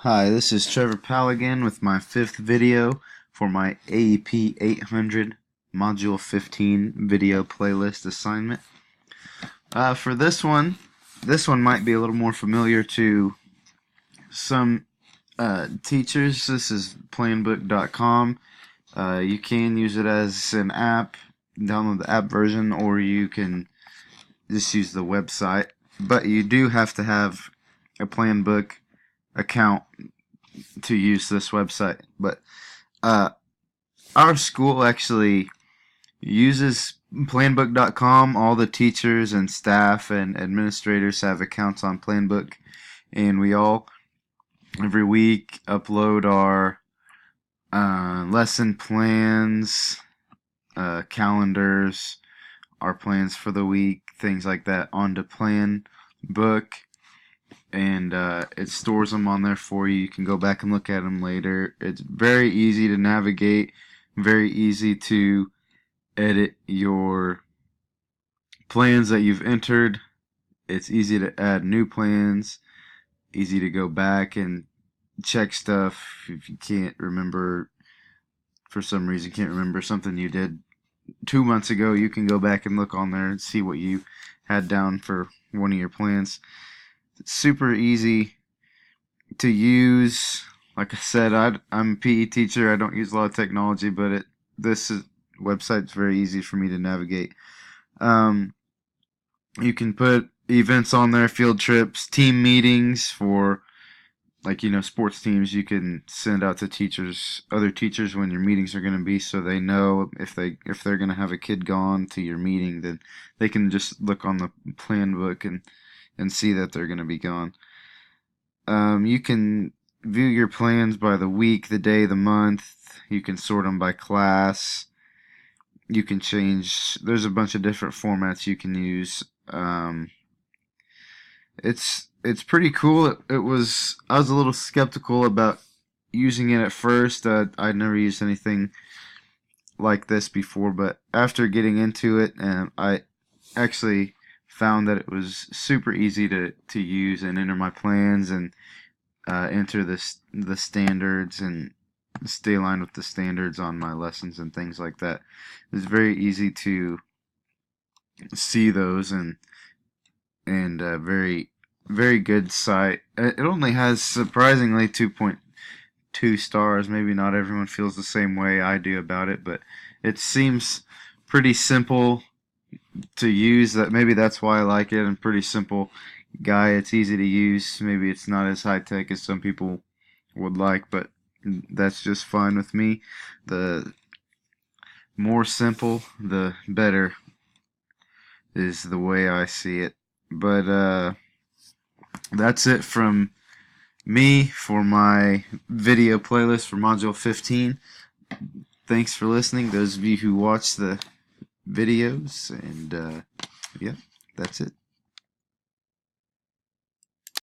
Hi, this is Trevor Powell again with my fifth video for my AEP 800 Module 15 video playlist assignment. For this one might be a little more familiar to some teachers. This is planbook.com. You can use it as an app, download the app version, or you can just use the website. But you do have to have a Planbook account to use this website. But our school actually uses planbook.com. All the teachers and staff and administrators have accounts on Planbook, and we all every week upload our lesson plans, calendars, our plans for the week, things like that onto Planbook, and it stores them on there for you. You can go back and look at them later. It's very easy to navigate, very easy to edit your plans that you've entered. It's easy to add new plans, easy to go back and check stuff if you can't remember, for some reason can't remember something you did 2 months ago. You can go back and look on there and see what you had down for one of your plans. It's super easy to use. Like I said, I'm a PE teacher. I don't use a lot of technology, but this website's very easy for me to navigate. You can put events on there, field trips, team meetings for, like, sports teams. You can send out to teachers, other teachers, when your meetings are going to be, so they know if they're going to have a kid gone to your meeting, then they can just look on the plan book and see that they're going to be gone. You can view your plans by the week, the day, the month. You can sort them by class. You can change. There's a bunch of different formats you can use. It's pretty cool. I was a little skeptical about using it at first. I'd never used anything like this before, but after getting into it, I actually found that it was super easy to use and enter my plans and enter the standards and stay aligned with the standards on my lessons and things like that. It's very easy to see those, and very, very good site. It only has surprisingly 2.2 stars. Maybe not everyone feels the same way I do about it, but it seems pretty simple to use. Maybe that's why I like it. I'm a pretty simple guy. It's easy to use. Maybe it's not as high tech as some people would like, but that's just fine with me. The more simple, the better, is the way I see it. But that's it from me for my video playlist for Module 15. Thanks for listening, those of you who watch the videos, and yeah, that's it.